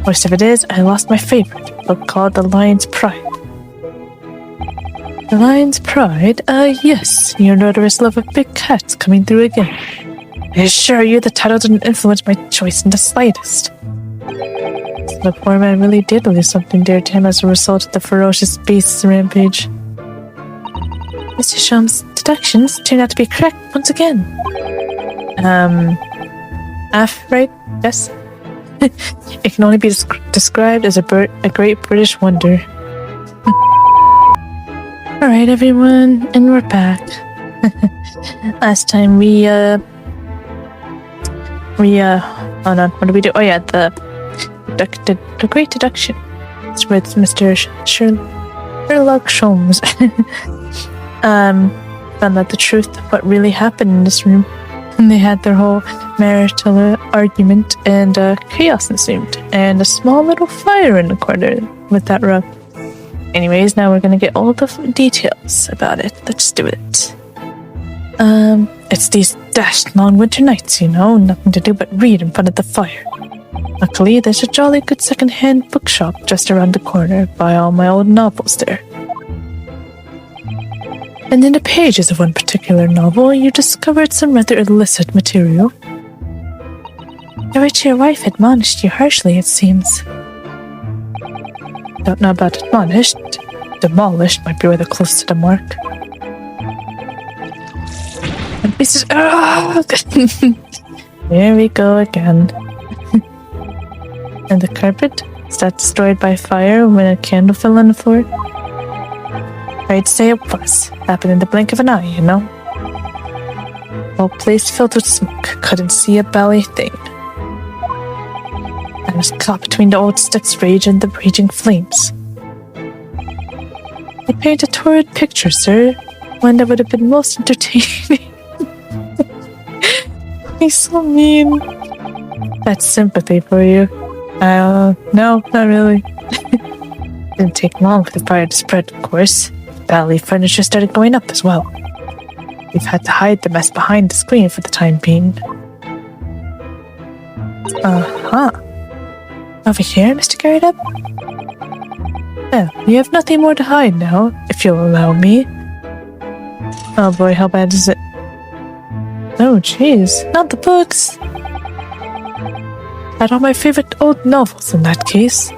Worst of it is, I lost my favorite book called The Lion's Pride. The Lion's Pride? Yes, your notorious love of big cats coming through again. I assure you the title didn't influence my choice in the slightest. So the poor man really did lose something dear to him as a result of the ferocious beast's rampage. Mr. Sholmes' deductions turned out to be correct once again. Right? Yes? It can only be described as a great British wonder. Alright everyone, and we're back. Last time we hold on, what did we do? Oh yeah, the great deduction. It's with Mr. Sherlock Sholmes. Found out the truth of what really happened in this room. And they had their whole marital argument, and chaos ensued, and a small little fire in the corner with that rug. Anyways, now we're gonna get all the details about it. Let's do it. It's these dashed long winter nights, you know, nothing to do but read in front of the fire. Luckily, there's a jolly good second-hand bookshop just around the corner. Buy all my old novels there. And in the pages of one particular novel, you discovered some rather illicit material. Your wife admonished you harshly, it seems. Don't know about admonished. Demolished might be rather close to the mark. And pieces. Here we go again. And the carpet? Is that destroyed by fire when a candle fell on the floor? I'd say it was. Happened in the blink of an eye, you know? Whole place filled with smoke. Couldn't see a bally thing. I was caught between the old stick's rage and the raging flames. You paint a torrid picture, sir. One that would have been most entertaining. He's so mean. That's sympathy for you. No, not really. Didn't take long for the fire to spread, of course. The bally furniture started going up as well. We've had to hide the mess behind the screen for the time being. Over here, Mr. Garrett? Well, you have nothing more to hide now, if you'll allow me. Oh boy, how bad is it? Oh jeez, not the books! Had all my favorite old novels in that case.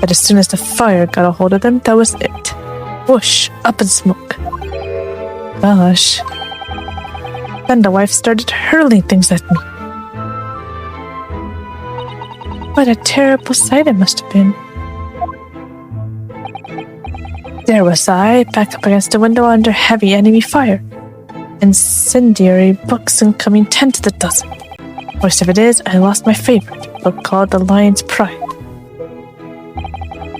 But as soon as the fire got a hold of them, that was it. Whoosh, up in smoke. Gosh. Then the wife started hurling things at me. What a terrible sight it must have been. There was I, back up against the window under heavy enemy fire. Incendiary books incoming 10 to the dozen. Worst of it is, I lost my favorite book called The Lion's Pride.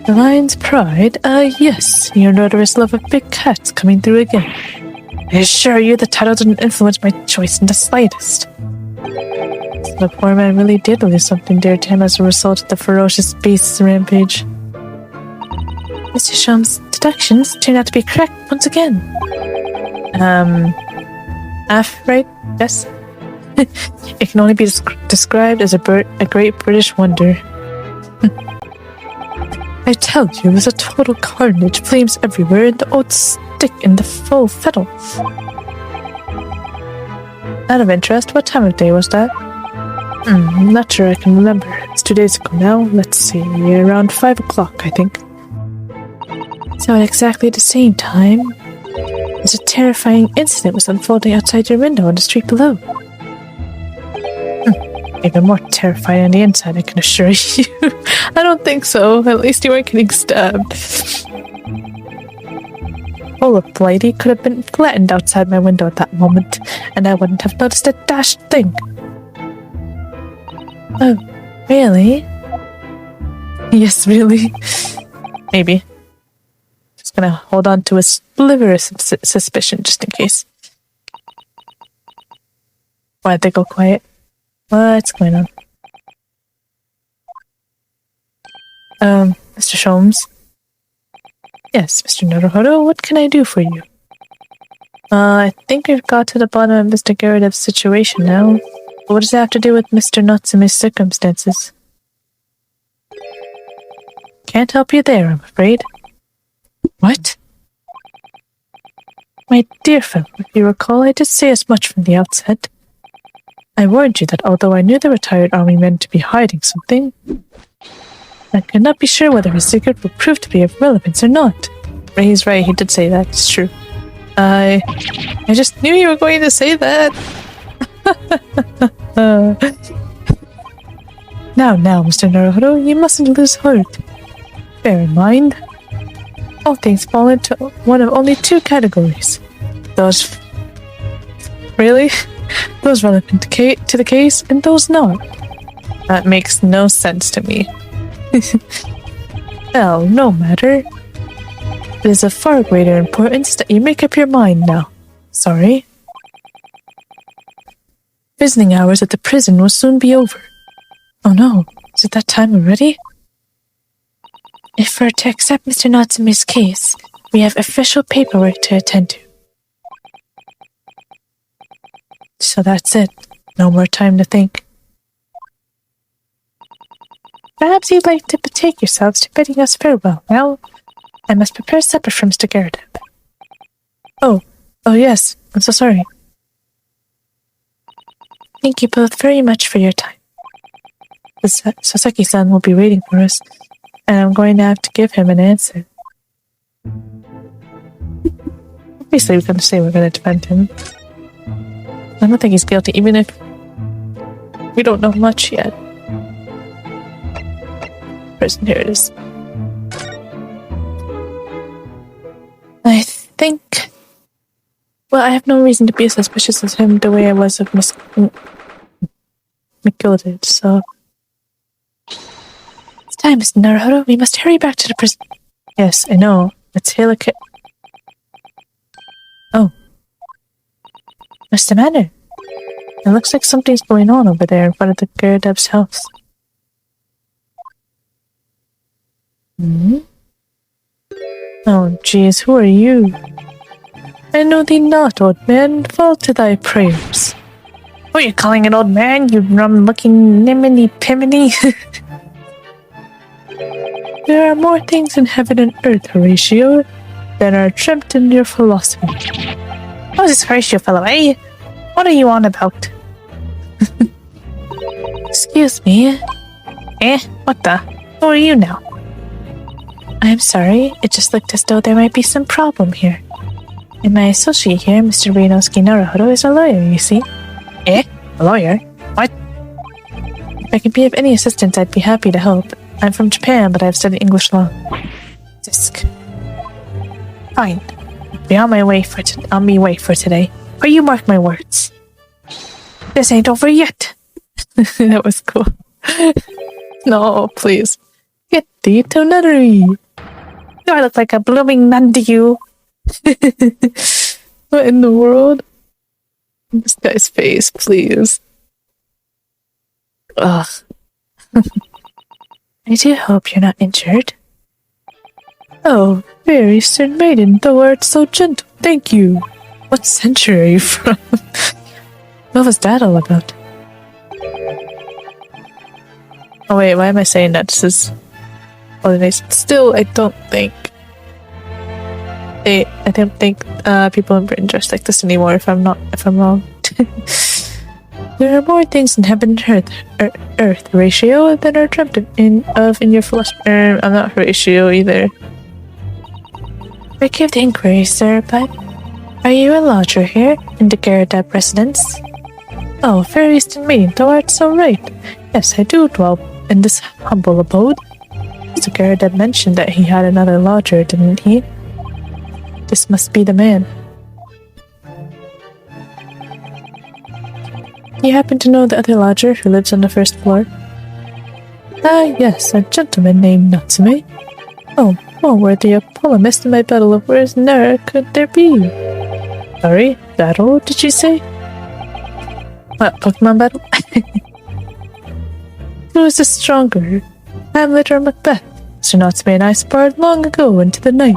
The Lion's Pride? Yes, your notorious love of big cats coming through again. I assure you the title didn't influence my choice in the slightest. So the poor man really did lose something dear to him as a result of the ferocious beast's rampage. Mr. Sholmes' deductions turned out to be correct once again. Right? Yes? It can only be described as a great British wonder. I tell you, it was a total carnage, flames everywhere, and the old stick in the full fiddle. Out of interest, what time of day was that? Not sure I can remember. It's 2 days ago now. Let's see, around 5 o'clock, I think. So at exactly the same time, as a terrifying incident was unfolding outside your window on the street below. Even more terrifying on the inside, I can assure you. I don't think so. At least you weren't getting stabbed. Oh, a blighty could have been flattened outside my window at that moment, and I wouldn't have noticed a dashed thing. Oh, really? Yes, really. Maybe. Just gonna hold on to a sliver of suspicion just in case. Why'd they go quiet? What's going on? Mr. Sholmes? Yes, Mr. Naruhodo, what can I do for you? I think we've got to the bottom of Mr. Garrett's situation now. What does it have to do with Mr. Natsume's circumstances? can't help you there, I'm afraid. What? My dear fellow, if you recall, I did say as much from the outset. I warned you that although I knew the retired army men to be hiding something, I could not be sure whether his secret would prove to be of relevance or not. He's right, he did say that, it's true. I just knew you were going to say that. Now, Mr. Naruhodo, you mustn't lose heart. Bear in mind, all things fall into one of only two categories. Those... Really? Those relevant to the case, and those not. That makes no sense to me. Well, no matter. It is of far greater importance that you make up your mind now. Sorry. Visiting hours at the prison will soon be over. Oh no, is it that time already? If we're to accept Mr. Natsume's case, we have official paperwork to attend to. So that's it. No more time to think. Perhaps you'd like to betake yourselves to bidding us farewell now. I must prepare supper for Mr. Garrett. Oh yes, I'm so sorry. Thank you both very much for your time. Sasaki-san will be waiting for us, and I'm going to have to give him an answer. Obviously, we're going to say we're going to defend him. I don't think he's guilty, even if we don't know much yet. Prison, here it is. I think... Well, I have no reason to be suspicious of him the way I was of Miss McGilded, so... It's time, Mr. Naruhodo. We must hurry back to the prison. Yes, I know. Let's hail a Oh. What's the matter? It looks like something's going on over there in front of the Gyardeb's house. Oh, jeez, who are you? I know thee not, old man. Fall to thy prayers. Who are you calling an old man, you rum-looking niminy-piminy? There are more things in heaven and earth, Horatio, than are dreamt in your philosophy. Who's this Horatio fellow, eh? What are you on about? Excuse me. Eh? What the? Who are you now? I'm sorry, it just looked as though there might be some problem here. And my associate here, Mr. Ryunosuke Naruhodo, is a lawyer, you see. Eh? A lawyer? What? If I could be of any assistance, I'd be happy to help. I'm from Japan, but I've studied English law. Disc. Fine. Be on my way for today. Or you mark my words. This ain't over yet. That was cool. No, please. Get thee to nunnery. Do I look like a blooming nun to you? What in the world? This guy's face, please. Ugh. I do hope you're not injured. Oh, very stern maiden, thou art so gentle. Thank you. What century are you from? What was that all about? Oh wait, why am I saying that? This is holidays. Still, I don't think people in Britain dress like this anymore. If I'm wrong. There are more things in heaven and earth, Horatio, than are dreamt in your philosophy. I'm not Horatio either. Forgive the inquiry, sir, but are you a lodger here in the Gyardeb residence? Oh, very distant meeting, thou art so right. Yes, I do dwell in this humble abode. Mr. Gyardeb mentioned that he had another lodger, didn't he? This must be the man. Do you happen to know the other lodger who lives on the first floor? Ah, yes, a gentleman named Natsume. Oh, more worthy of polemist in my battle of words ne'er could there be. Sorry, battle, did you say? What, Pokemon battle? Who is the stronger, Hamlet or Macbeth? Sir Natsume and I sparred long into the night,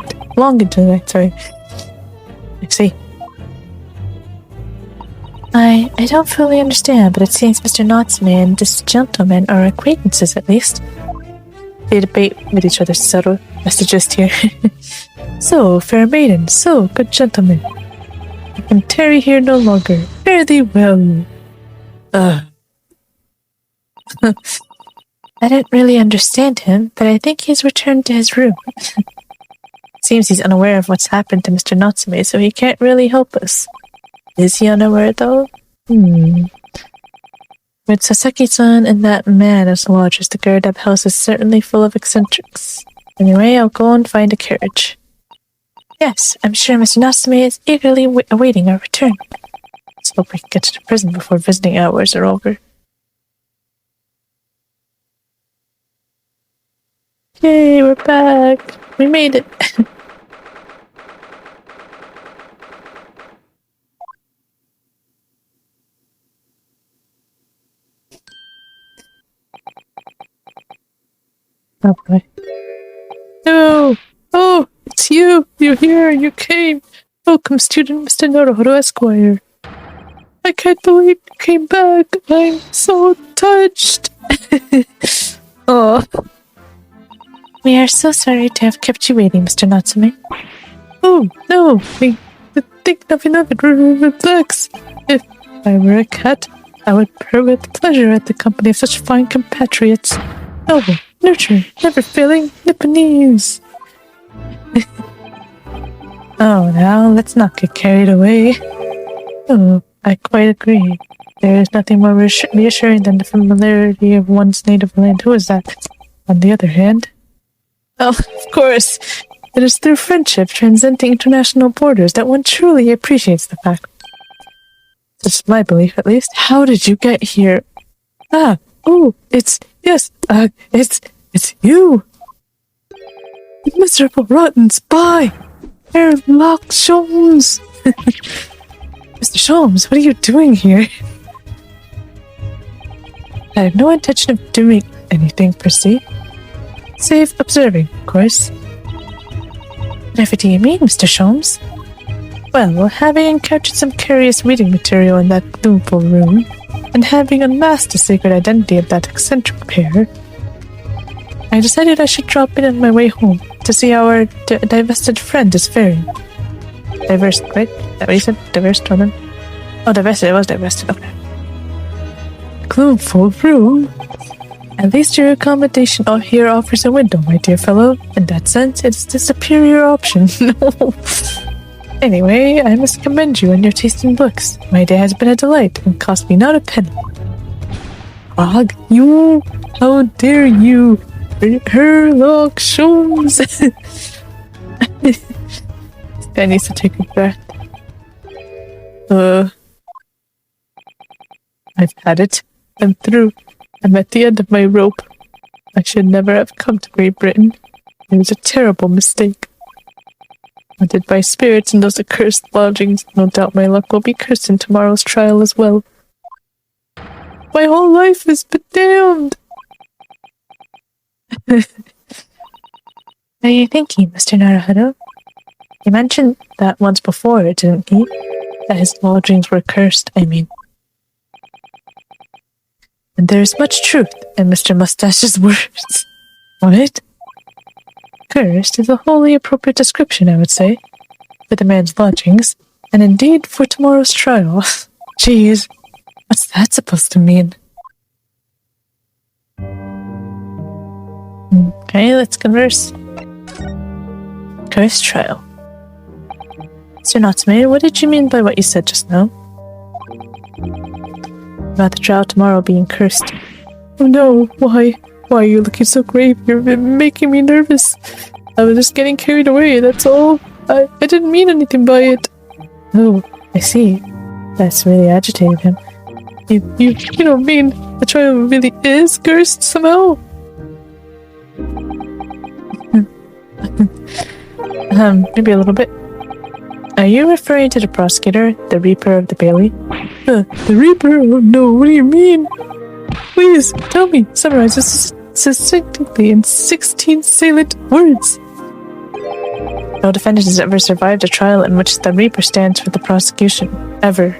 sorry. I see. I don't fully understand, but it seems Mr. Natsume and this gentleman are acquaintances at least. They debate with each other subtle messages here. So, fair maiden, so, good gentlemen. I can tarry here no longer. Fare thee well. I didn't really understand him, but I think he's returned to his room. Seems he's unaware of what's happened to Mr. Natsume, so he can't really help us. Is he unaware, though? With Sasaki-san and that man as lodgers, the Gurdab house is certainly full of eccentrics. Anyway, I'll go and find a carriage. Yes, I'm sure Mr. Natsume is eagerly awaiting our return. Let's hope we can get to the prison before visiting hours are over. Yay, we're back! We made it! Oh boy. No! Oh, it's you! You're here! You came! Welcome, student Mr. Naruhodo Esquire. I can't believe you came back! I'm so touched! Oh. We are so sorry to have kept you waiting, Mr. Natsume. Oh, no! Think nothing of it. Relax! If I were a cat, I would purr with pleasure at the company of such fine compatriots. Noble, nurturing, never failing Nipponese. Oh, now let's not get carried away. Oh, I quite agree. There is nothing more reassuring than the familiarity of one's native land. Who is that? On the other hand... Oh, of course. It is through friendship transcending international borders that one truly appreciates the fact. Such is my belief, at least. How did you get here? Ah, oh, it's you! You miserable rotten spy! Sherlock Sholmes! Mr. Sholmes, what are you doing here? I have no intention of doing anything per se. Save observing, of course. Whatever do you mean, Mr. Sholmes? Well, having encountered some curious reading material in that gloomful room, and having unmasked the secret identity of that eccentric pair, I decided I should drop in on my way home to see how our divested friend is faring. Divested, right? Is that what you said? Divested, hold on. Oh, divested, it was divested, okay. Gloomful room? At least your accommodation here offers a window, my dear fellow. In that sense, it's the superior option. No. Anyway, I must commend you on your taste in books. My day has been a delight and cost me not a penny. Og, you! How dare you! Sherlock Sholmes! This guy needs to take a breath. I've had it. I'm through. I'm at the end of my rope. I should never have come to Great Britain. It was a terrible mistake. Haunted by spirits in those accursed lodgings, no doubt my luck will be cursed in tomorrow's trial as well. My whole life has been damned! What are you thinking, Mr. Naruhodo? You mentioned that once before, didn't you? That his lodgings were cursed, I mean. And there is much truth in Mr. Mustache's words. What? Cursed is a wholly appropriate description, I would say, for the man's lodgings, and indeed for tomorrow's trial. Jeez, what's that supposed to mean? Okay, let's converse. Cursed trial. Sir Natsume, what did you mean by what you said just now? About the trial tomorrow being cursed. Oh no, why? Why are you looking so grave? You're making me nervous. I was just getting carried away, that's all. I didn't mean anything by it. Oh, I see. That's really agitated him. You don't mean the trial really is cursed somehow? Maybe a little bit. Are you referring to the prosecutor, the Reaper of the Bailey? The Reaper? Oh no, what do you mean? Please, tell me, summarize this succinctly in 16 salient words. No defendant has ever survived a trial in which the Reaper stands for the prosecution. Ever.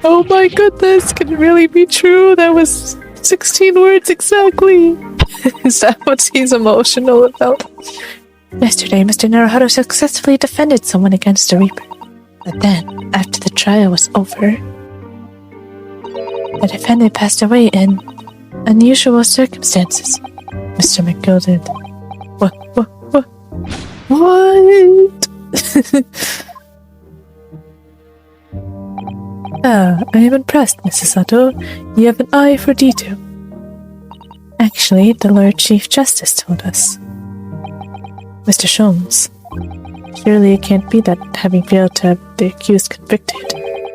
Oh my goodness, can it really be true? That was 16 words exactly. Is that what he's emotional about? Yesterday, Mr. Naruhodo successfully defended someone against a Reaper. But then, after the trial was over, the defendant passed away in unusual circumstances. Mr. McGill did. What? I am impressed, Mrs. Sato. You have an eye for detail. Actually, the Lord Chief Justice told us. Mr. Sholmes. Surely it can't be that, having failed to have the accused convicted,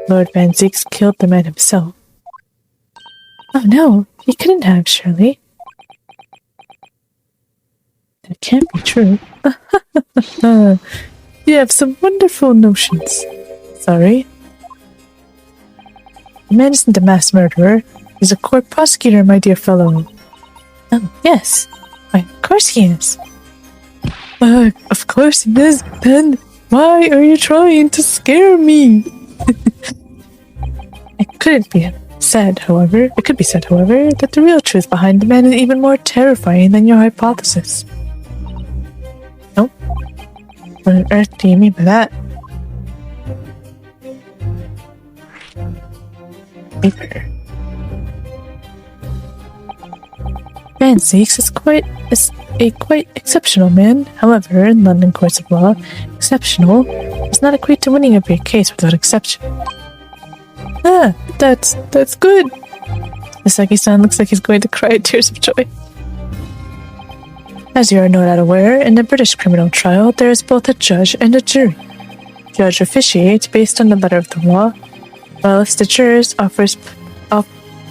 Lord Van Zieks killed the man himself. Oh no, he couldn't have, surely. That can't be true. You have some wonderful notions. Sorry. The man isn't a mass murderer. He's a court prosecutor, my dear fellow. Oh, yes. Why, of course he is. Of course he is. Then why are you trying to scare me? It could be said, however, that the real truth behind the man is even more terrifying than your hypothesis. Nope. What on earth do you mean by that? Reaper. Van Zieks is a quite exceptional man. However, in London courts of law, exceptional does not equate to winning every case without exception. That's good. Misaki-san looks like he's going to cry tears of joy. As you are no doubt aware, in a British criminal trial, there is both a judge and a jury. The judge officiates based on the letter of the law, whilst the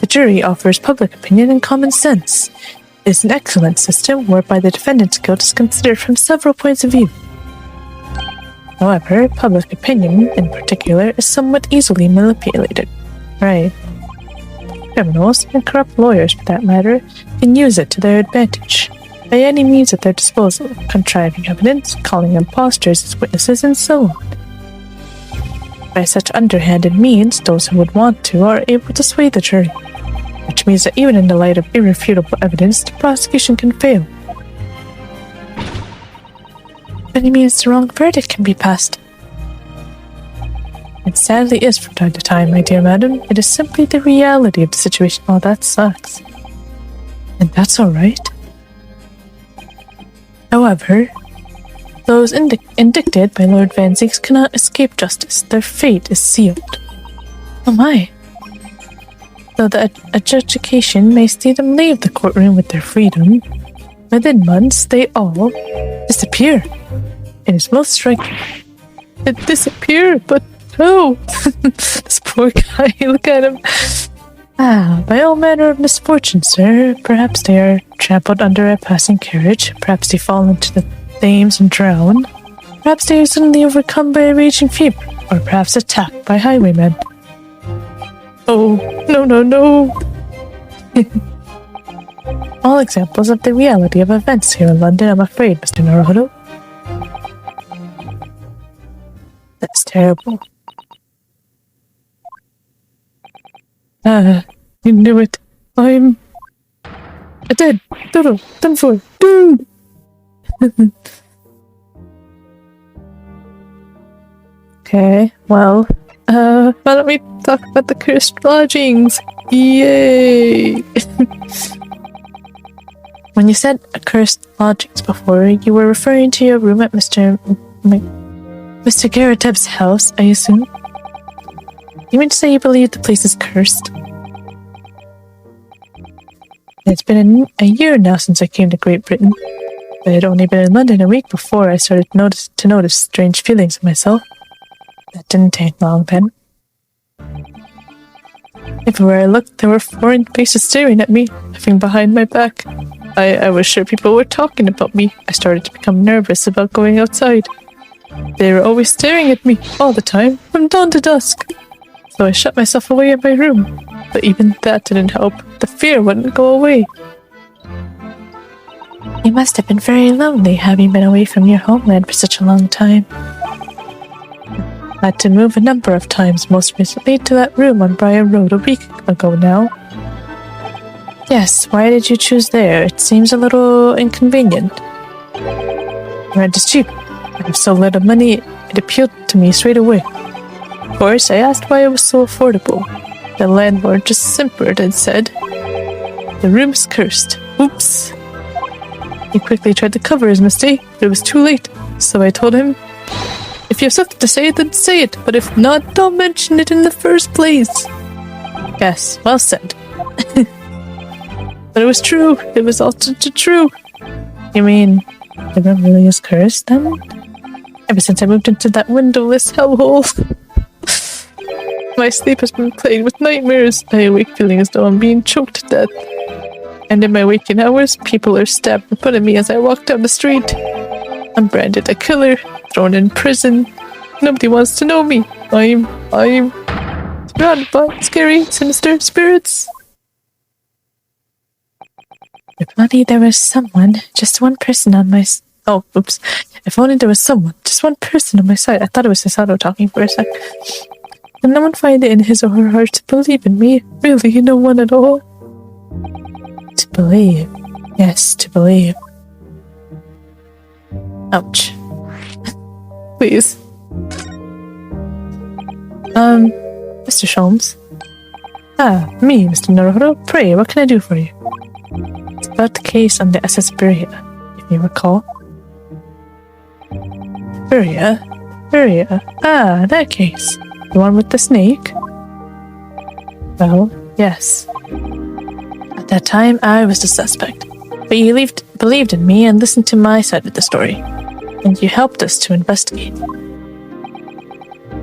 jury offers public opinion and common sense. It is an excellent system whereby the defendant's guilt is considered from several points of view. However, public opinion, in particular, is somewhat easily manipulated. Right. Criminals, and corrupt lawyers for that matter, can use it to their advantage, by any means at their disposal, contriving evidence, calling impostors as witnesses, and so on. By such underhanded means, those who would want to are able to sway the jury, which means that even in the light of irrefutable evidence, the prosecution can fail. Any means the wrong verdict can be passed. It sadly is from time to time, my dear madam. It is simply the reality of the situation. Oh, that sucks. And that's alright. However, those indicted by Lord Van Zieks cannot escape justice. Their fate is sealed. Oh my. Though the adjudication may see them leave the courtroom with their freedom, within months they all disappear. It is most striking. It disappear, but no. This poor guy, look at him. By all manner of misfortune, sir. Perhaps they are trampled under a passing carriage. Perhaps they fall into the Thames and drown. Perhaps they are suddenly overcome by a raging fever. Or perhaps attacked by highwaymen. Oh, no. All examples of the reality of events here in London, I'm afraid, Mr. Naruhodo. That's terrible. You knew it. I'm dead. Total. Done for. Dude! Okay, well, why don't we talk about the cursed lodgings? Yay! When you said cursed lodgings before, you were referring to your room at Mr. Garateb's house, I assume? You mean to say you believe the place is cursed? It's been a year now since I came to Great Britain. I had only been in London a week before I started to notice strange feelings in myself. That didn't take long then. Everywhere I looked, there were foreign faces staring at me, laughing behind my back. I was sure people were talking about me. I started to become nervous about going outside. They were always staring at me, all the time, from dawn to dusk. So I shut myself away in my room. But even that didn't help. The fear wouldn't go away. You must have been very lonely, having been away from your homeland for such a long time. Had to move a number of times, most recently to that room on Briar Road a week ago now. Yes, why did you choose there? It seems a little inconvenient. Rent is cheap. I have so little money, it appealed to me straight away. Of course, I asked why it was so affordable. The landlord just simpered and said, "The room is cursed." Oops. He quickly tried to cover his mistake, but it was too late. So I told him, "If you have something to say, then say it. But if not, don't mention it in the first place." Yes, well said. But it was true. It was all true. You mean, the room really is cursed, then? Ever since I moved into that windowless hellhole, my sleep has been plagued with nightmares. I awake feeling as though I'm being choked to death. And in my waking hours, people are stabbed in front of me as I walk down the street. I'm branded a killer, thrown in prison. Nobody wants to know me. I'm surrounded by scary, sinister spirits. If only there was someone, just one person on my... Oh, oops. If only there was someone, just one person on my side. I thought it was Hisato talking for a sec. Can no one find it in his or her heart to believe in me? Really, no one at all? To believe. Yes, to believe. Ouch. Please. Mr. Sholmes. Ah, me, Mr. Naruhodo. Pray, what can I do for you? It's about the case on the SS Beria, if you recall. Beria? Ah, that case. The one with the snake? Well, yes. At that time, I was the suspect. But you believed in me and listened to my side of the story. And you helped us to investigate.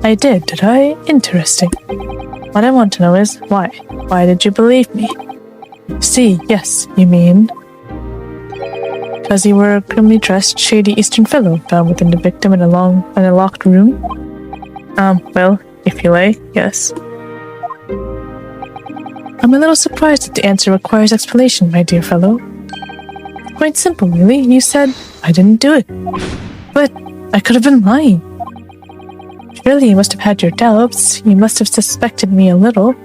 I did I? Interesting. What I want to know is, why? Why did you believe me? See, yes, you mean... Because you were a criminally dressed, shady Eastern fellow found within the victim in a locked room? Well, if you like, yes. I'm a little surprised that the answer requires explanation, my dear fellow. Quite simple, really. You said, I didn't do it. But I could have been lying. Surely you must have had your doubts. You must have suspected me a little.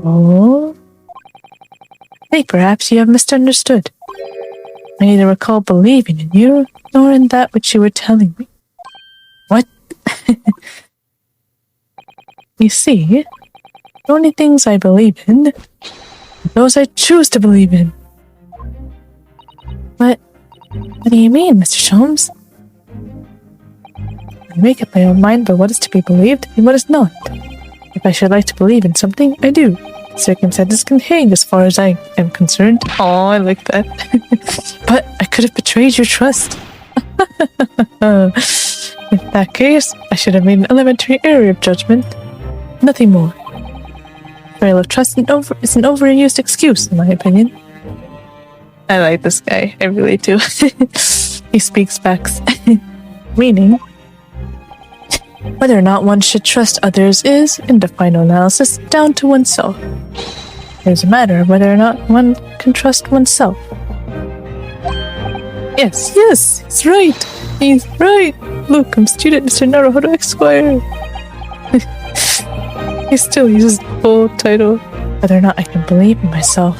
Oh? Hey, perhaps you have misunderstood. I neither recall believing in you, nor in that which you were telling me. What? You see, the only things I believe in are those I choose to believe in. What do you mean, Mr. Sholmes? I make up my own mind about what is to be believed and what is not. If I should like to believe in something, I do. Circumstances can hang as far as I am concerned. Oh, I like that. But I could have betrayed your trust. In that case, I should have made an elementary error of judgment. Nothing more. Betrayal of trust is an overused excuse, in my opinion. I like this guy. I really do. He speaks facts. Meaning, whether or not one should trust others is, in the final analysis, down to oneself. It is a matter of whether or not one can trust oneself. Yes, he's right. He's right. Look, I'm student Mr. Naruhodo Esquire. He still uses the full title. Whether or not I can believe in myself.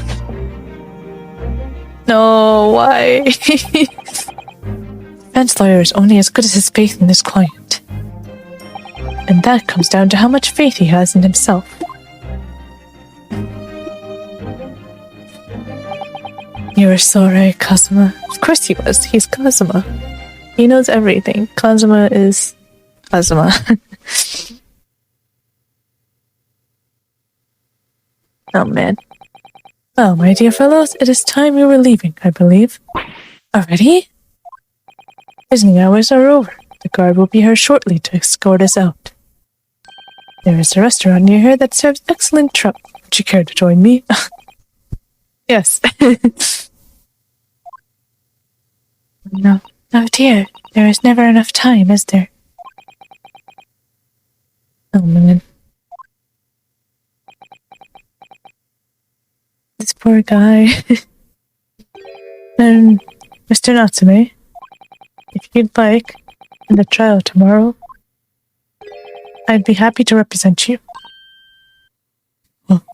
No, why? Defense lawyer is only as good as his faith in his client. And that comes down to how much faith he has in himself. You were so right, Kazuma. Of course he was. He's Kazuma. He knows everything. Kazuma is Kazuma. Oh man. Well, my dear fellows, it is time we were leaving, I believe. Already? Visiting hours are over. The guard will be here shortly to escort us out. There is a restaurant near here that serves excellent trout. Would you care to join me? Yes. No. Oh dear. There is never enough time, is there? Oh man. This poor guy. Mr. Natsume, if you'd like, in the trial tomorrow, I'd be happy to represent you.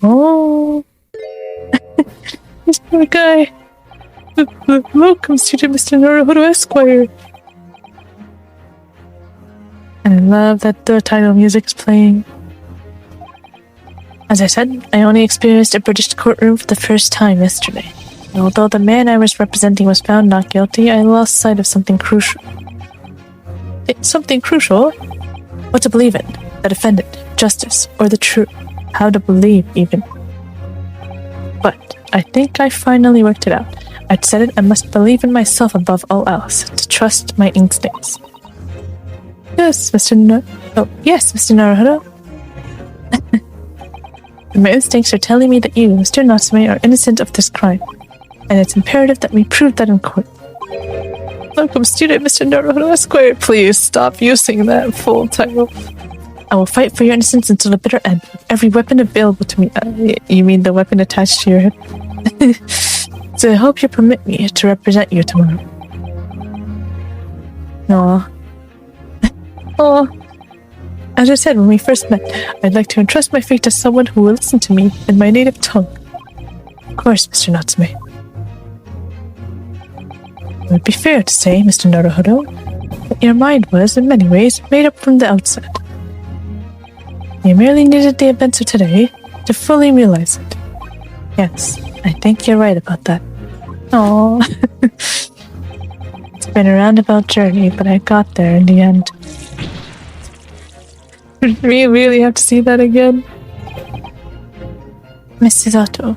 Oh, this poor guy. Welcome, student Mr. Naruhodo Esquire. And I love that the title music is playing. As I said, I only experienced a British courtroom for the first time yesterday. And although the man I was representing was found not guilty, I lost sight of something crucial. Something crucial? What to believe in? The defendant, justice, or the truth? How to believe, even. But I think I finally worked it out. I'd said it, I must believe in myself above all else, to trust my instincts. Yes, Mr. Naruhodo. My instincts are telling me that you, Mr. Natsume, are innocent of this crime, and it's imperative that we prove that in court. Welcome, student Mr. Naruhodo Esquire. Please stop using that full title. I will fight for your innocence until the bitter end, with every weapon available to me. You mean the weapon attached to your hip? So I hope you permit me to represent you tomorrow. Aww. Oh, as I said when we first met, I'd like to entrust my fate to someone who will listen to me in my native tongue. Of course, Mr. Natsume. It would be fair to say, Mr. Naruhodo, that your mind was, in many ways, made up from the outset. You merely needed the events of today to fully realize it. Yes, I think you're right about that. Aww. It's been a roundabout journey, but I got there in the end. We really have to see that again? Mrs. Otto.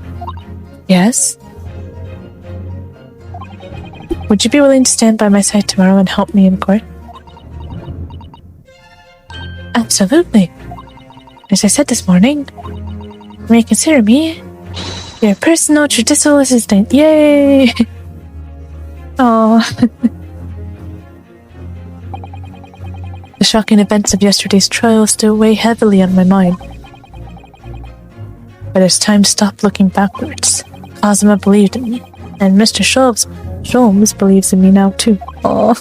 Yes? Would you be willing to stand by my side tomorrow and help me in court? Absolutely. As I said this morning, you may consider me your personal judicial assistant. Yay! Aww. The shocking events of yesterday's trial still weigh heavily on my mind. But it's time to stop looking backwards. Kazuma believed in me, and Mr. Sholmes believes in me now too. Aww.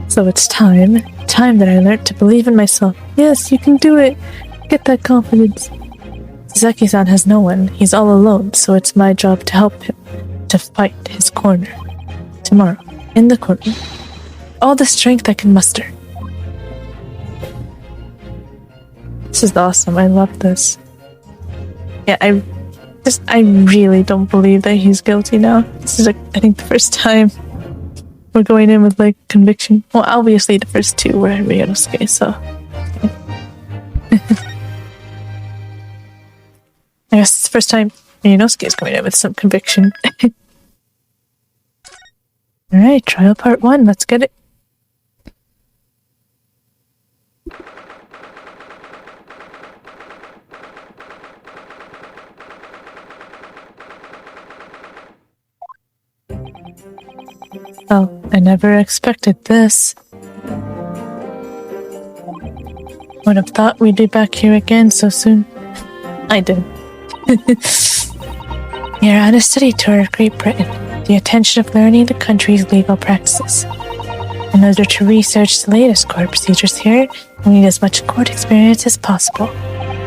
So it's time that I learned to believe in myself. Yes, you can do it. Get that confidence. Sasaki-san has no one. He's all alone, so it's my job to help him, to fight his corner. Tomorrow, in the courtroom. All the strength I can muster. This is awesome. I love this. Yeah, I really don't believe that he's guilty now. This is, I think, the first time we're going in with, like, conviction. Well, obviously the first two were Ryunosuke, so... I guess it's the first time Ryunosuke is going in with some conviction. Alright, trial part 1. Let's get it. Oh, I never expected this. Would have thought we'd be back here again so soon. I did. You're on a study tour of Great Britain, the intention of learning the country's legal practices. In order to research the latest court procedures here, we need as much court experience as possible.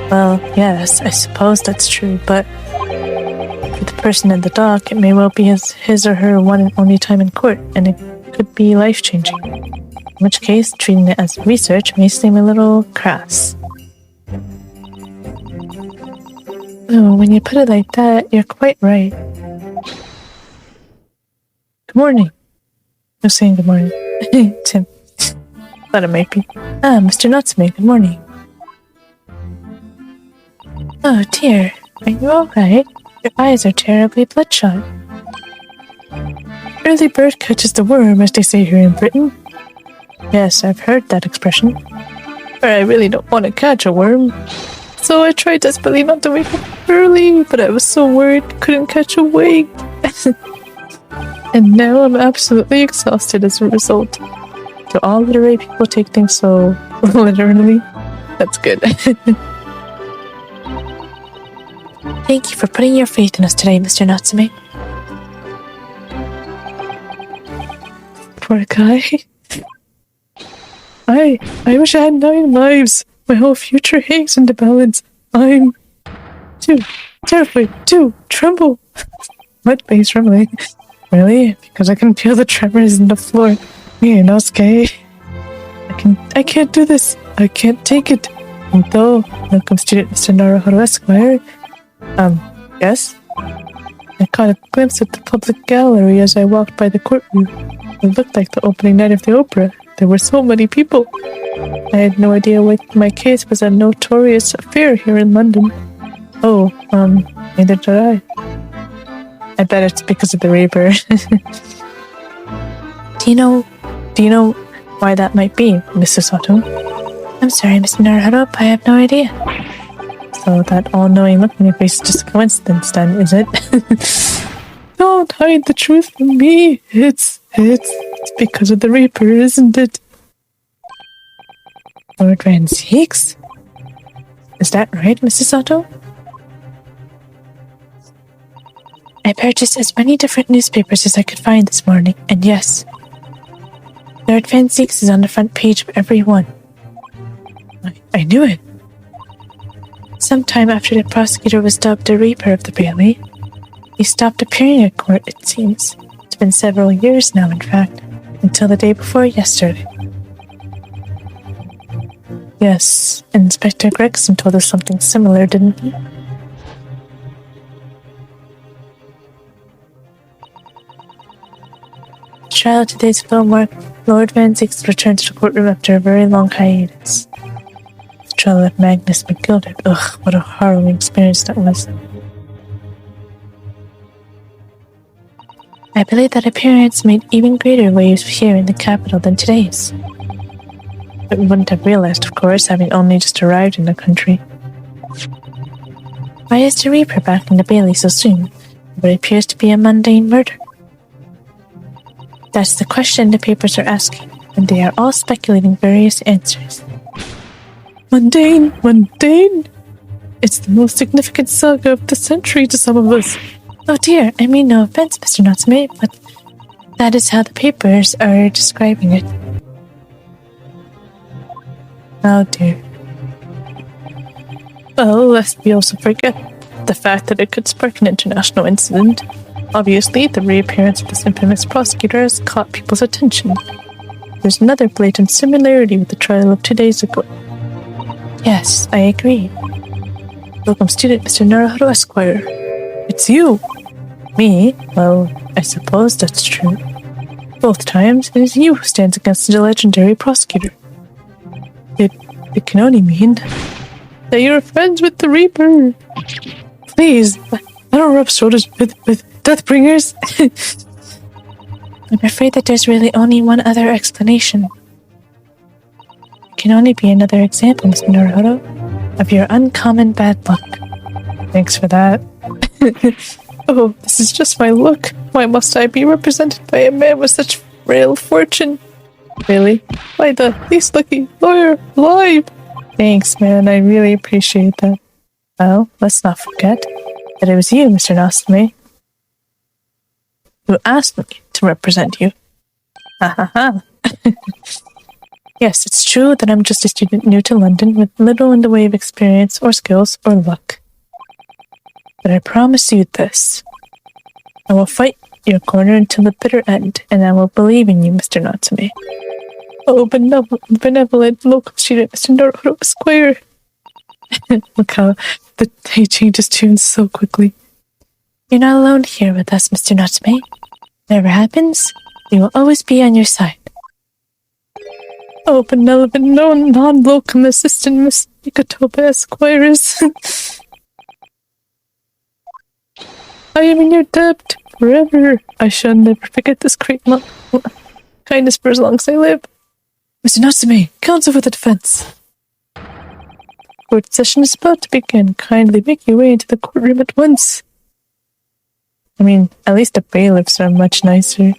Well, yes, I suppose that's true, but for the person in the dock, it may well be his or her one and only time in court, and it could be life-changing. In which case, treating it as research may seem a little crass. Oh, when you put it like that, you're quite right. Good morning. Who's saying good morning? Tim. Thought it might be. Ah, Mr. Natsume, good morning. Oh dear, are you alright? Your eyes are terribly bloodshot. Early bird catches the worm, as they say here in Britain. Yes, I've heard that expression. But I really don't want to catch a worm. So I tried desperately not to wake up early, but I was so worried I couldn't catch a wig. And now I'm absolutely exhausted as a result. Do all literary people take things so literally? That's good. Thank you for putting your faith in us today, Mr. Natsume. Poor guy. I wish I had 9 lives. My whole future hangs in the balance. I'm too terrified to tremble. What face trembling? Really? Because I can feel the tremors in the floor. Ryunosuke. I can't do this. I can't take it. Though, welcome student Mr. Naruhodo Esquire. Yes? I caught a glimpse of the public gallery as I walked by the courtroom. It looked like the opening night of the opera. There were so many people. I had no idea what my case was a notorious affair here in London. Oh, neither did I. I bet it's because of the Reaper. Do you know why that might be, Mrs. Sato? I'm sorry, Mr. Naruhodo, I have no idea. So that all-knowing look on your face is just a coincidence then, is it? Don't hide the truth from me. It's because of the Reaper, isn't it? Lord Van Zeeks? Is that right, Mrs. Sato? I purchased as many different newspapers as I could find this morning, and yes, Lord Van Zeeks is on the front page of every one. I knew it. Sometime after the prosecutor was dubbed the Reaper of the Bailey, he stopped appearing at court, it seems. It's been several years now, in fact, until the day before yesterday. Yes, Inspector Gregson told us something similar, didn't he? The trial of today's film marked Lord Van Zeeks returned to the courtroom after a very long hiatus. The trial of Magnus McGilded. Ugh, what a harrowing experience that was. I believe that appearance made even greater waves here in the capital than today's. But we wouldn't have realized, of course, having only just arrived in the country. Why is the Reaper back in the Bailey so soon? What appears to be a mundane murder. That's the question the papers are asking, and they are all speculating various answers. Mundane? It's the most significant saga of the century to some of us. Oh dear, I mean no offense, Mr. Natsume, but that is how the papers are describing it. Oh dear. Well, lest we also forget the fact that it could spark an international incident. Obviously, the reappearance of this infamous prosecutor has caught people's attention. There's another blatant similarity with the trial of 2 days ago. Yes, I agree. Welcome student Mr. Naruhodo Esquire. It's you! Me? Well, I suppose that's true. Both times, it is you who stands against the legendary prosecutor. It can only mean that you're friends with the Reaper. Please, I don't rub shoulders with Deathbringers. I'm afraid that there's really only one other explanation. It can only be another example, Mr. Naruhodo, of your uncommon bad luck. Thanks for that. Oh, this is just my luck. Why must I be represented by a man with such frail fortune? Really? Why the least lucky lawyer alive? Thanks, man. I really appreciate that. Well, let's not forget that it was you, Mr. Natsume, who asked me to represent you. Ha ha ha. Yes, it's true that I'm just a student new to London with little in the way of experience or skills or luck. But I promise you this. I will fight your corner until the bitter end, and I will believe in you, Mr. Natsume. Oh, benevolent local student, Mr. Naruhodo Esquire. Look how he changes tunes so quickly. You're not alone here with us, Mr. Natsume. Whatever happens, we will always be on your side. Oh, benevolent, non-locum assistant, Miss Nikatoba Esquires. I am in your debt forever. I shall never forget this great kindness for as long as I live. Mr. Natsume, counsel for the defense. Court session is about to begin. Kindly make your way into the courtroom at once. I mean, at least the bailiffs are much nicer.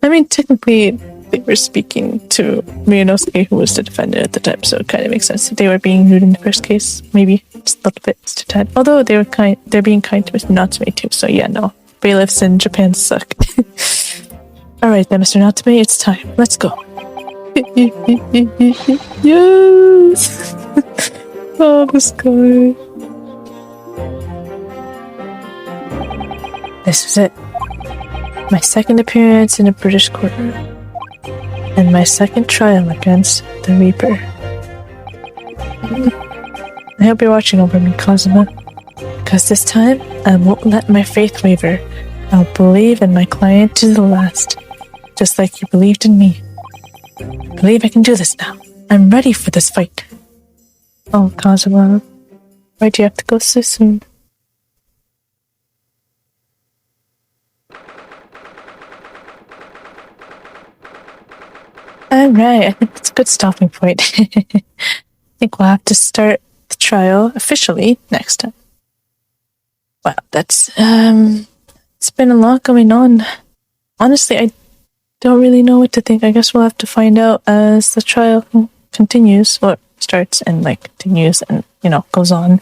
I mean, technically, they were speaking to Ryunosuke, who was the defendant at the time, so it kind of makes sense that they were being rude in the first case. Maybe just a little bit, just a tad. Although they're being kind to Mr. Natsume too, so yeah, no. Bailiffs in Japan suck. Alright then, Mr. Natsume, it's time. Let's go. Yes! Oh, this guy. This is it. My second appearance in a British courtroom. And my second trial against the Reaper. I hope you're watching over me, Kazuma. Because this time, I won't let my faith waver. I'll believe in my client to the last. Just like you believed in me. I believe I can do this now. I'm ready for this fight. Oh, Kazuma. Why do you have to go so soon? Alright, I think that's a good stopping point. I think we'll have to start the trial officially next time. Wow, that's, it's been a lot going on. Honestly, I don't really know what to think. I guess we'll have to find out as the trial continues, or starts and, like, continues and, goes on.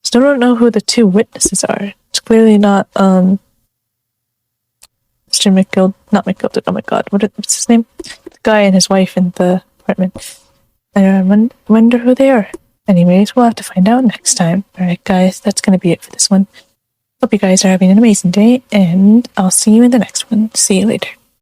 Still don't know who the two witnesses are. It's clearly not, Mr. not McGill, oh my god, what's his name? The guy and his wife in the apartment. I wonder who they are. Anyways, we'll have to find out next time. Alright guys, that's gonna be it for this one. Hope you guys are having an amazing day, and I'll see you in the next one. See you later.